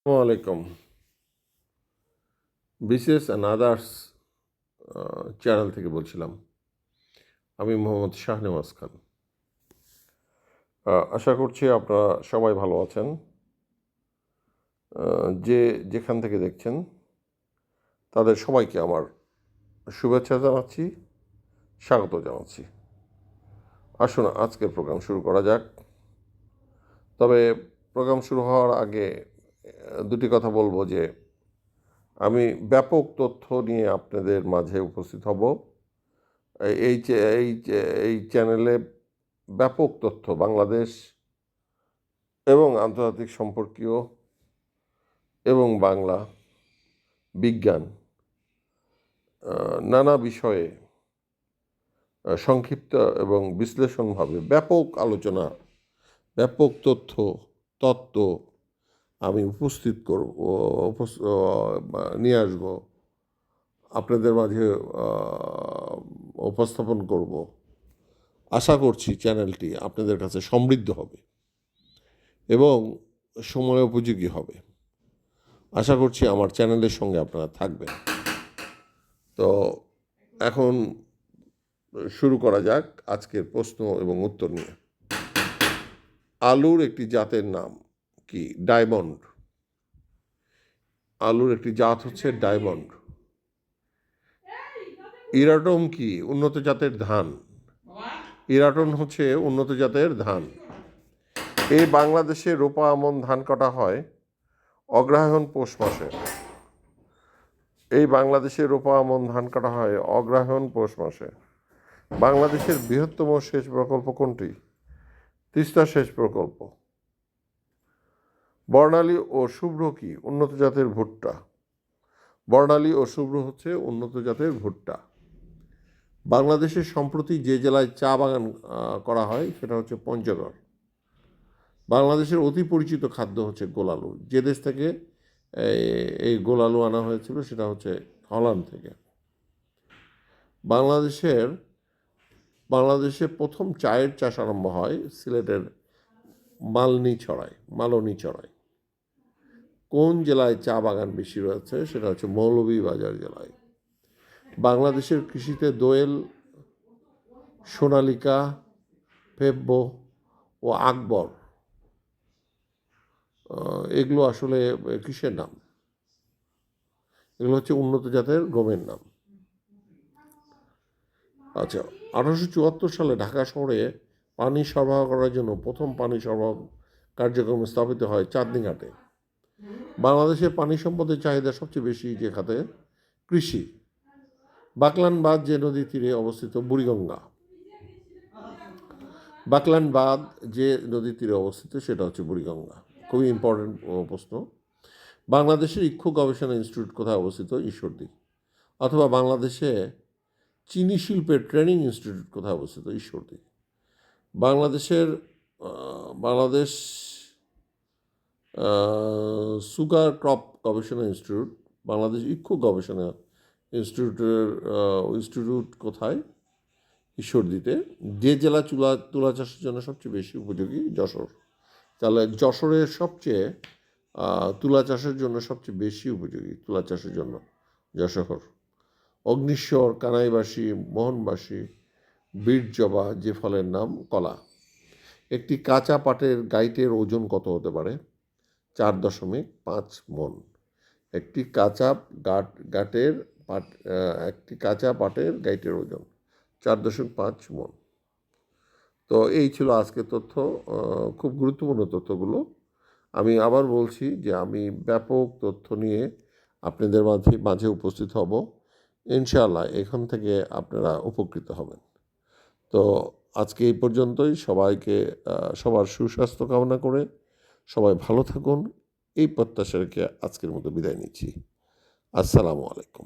আসসালামু আলাইকুম। BCS and others channel থেকে বলছিলাম। আমি মোহাম্মদ শাহনেওয়াজ খান। আশা করছি আপনারা সবাই ভালো আছেন। যে যেখান থেকে দেখছেন তাদের সবাইকে আমার শুভেচ্ছা জানাচ্ছি, স্বাগত জানাচ্ছি। আসুন আজকের প্রোগ্রাম শুরু করা যাক। তবে প্রোগ্রাম শুরু হওয়ার আগে দুটি কথা বলবো যে আমি ব্যাপক তথ্য নিয়ে আপনাদের মাঝে উপস্থিত হব। এই এই এই চ্যানেলে ব্যাপক তথ্য বাংলাদেশ এবং আন্তর্জাতিক সম্পর্কীয় এবং বাংলা বিজ্ঞান নানা বিষয়ে সংক্ষিপ্ত এবং বিশ্লেষণভাবে ব্যাপক আলোচনা, ব্যাপক তত্ত্ব আমি উপস্থিত করব, নিয়ে আসব, আপনাদের মাঝে উপস্থাপন করব। আশা করছি চ্যানেলটি আপনাদের কাছে সমৃদ্ধ হবে এবং সময় উপযোগী হবে। আশা করছি আমার চ্যানেলের সঙ্গে আপনারা থাকবেন। তো এখন শুরু করা যাক আজকের প্রশ্ন এবং উত্তর নিয়ে। আলুর একটি জাতের নাম কি? ডায়মন্ড। আলুর একটি জাত হচ্ছে ডায়মন্ড। ইরাটন কি? উন্নত জাতের ধান। ইরাটন হচ্ছে উন্নত জাতের ধান। এই বাংলাদেশে রোপা আমন ধান কাটা হয় অগ্রহায়ণ পৌষ মাসে। এই বাংলাদেশে রোপা আমন ধান কাটা হয় অগ্রহায়ণ পৌষ মাসে। বাংলাদেশের বৃহত্তম সেচ প্রকল্প কোনটি? তিস্তা সেচ প্রকল্প। বর্ণালী ও শুভ্র কি? উন্নত জাতের ভুট্টা। বর্ণালী ও শুভ্র হচ্ছে উন্নত জাতের ভুট্টা। বাংলাদেশের সম্প্রতি যে জেলায় চা বাগান করা হয় সেটা হচ্ছে পঞ্চগড়। বাংলাদেশের অতি পরিচিত খাদ্য হচ্ছে গোলালু। যে দেশ থেকে এই গোলালু আনা হয়েছিল সেটা হচ্ছে হল্যান্ড থেকে। বাংলাদেশে প্রথম চায়ের চাষ আরম্ভ হয় সিলেটের মালনী ছড়ায়। কোন জেলায় চা বাগান বেশি রয়েছে? সেটা হচ্ছে মৌলভীবাজার জেলায়। বাংলাদেশের কৃষিতে দোয়েল, সোনালিকা, ফেব্বো ও আকবর এগুলো আসলে কিসের নাম? এগুলো হচ্ছে উন্নত জাতের গমের নাম। আচ্ছা, 1874 সালে ঢাকা শহরে পানি সরবরাহ করার জন্য প্রথম পানি সরবরাহ কার্যক্রম স্থাপিত হয় চাঁদনী ঘাটে। বাংলাদেশের পানি সম্পদের চাহিদা সবচেয়ে বেশি যে খাতে? কৃষি। বাকলান বাঁধ যে নদীর তীরে অবস্থিত? বুড়িগঙ্গা। বাকলান বাঁধ যে নদীর তীরে অবস্থিত সেটা হচ্ছে বুড়িগঙ্গা। খুবই ইম্পর্টেন্ট প্রশ্ন। বাংলাদেশের ইক্ষু গবেষণা ইনস্টিটিউট কোথায় অবস্থিত? ঈশ্বরদী। অথবা বাংলাদেশে চিনি শিল্পের ট্রেনিং ইনস্টিটিউট কোথায় অবস্থিত? ঈশ্বরদী। বাংলাদেশ সুগার ক্রপ গবেষণা ইনস্টিটিউট, বাংলাদেশ ইক্ষু গবেষণা ইনস্টিটিউট কোথায়? ঈশ্বরদীতে। যে জেলা তুলা চাষের জন্য সবচেয়ে বেশি উপযোগী? যশোর। তাহলে যশোরের সবচেয়ে তুলা চাষের জন্য সবচেয়ে বেশি উপযোগী তুলা চাষের জন্য যশোর। অগ্নিশ্বর, কানাইবাসী, মোহনবাসী, বীরজবা যে ফলের নাম? কলা। একটি কাঁচা পাটের গাইটের ওজন কত হতে পারে? 4.5 মণ। একটি কাঁচা পাটের গাইটের ওজন 4.5 মণ। তো এই ছিল আজকের তথ্য, খুব গুরুত্বপূর্ণ তথ্যগুলো। আমি আবার বলছি যে আমি ব্যাপক তথ্য নিয়ে আপনাদের মাঝে উপস্থিত হব ইনশাআল্লাহ। এখান থেকে আপনারা উপকৃত হবেন। তো আজকে এই পর্যন্তই। সবার সুস্বাস্থ্য কামনা করে সবাই ভালো থাকুন এই প্রত্যাশা রেখে আজকের মতো বিদায় নিচ্ছি। আসসালামু আলাইকুম।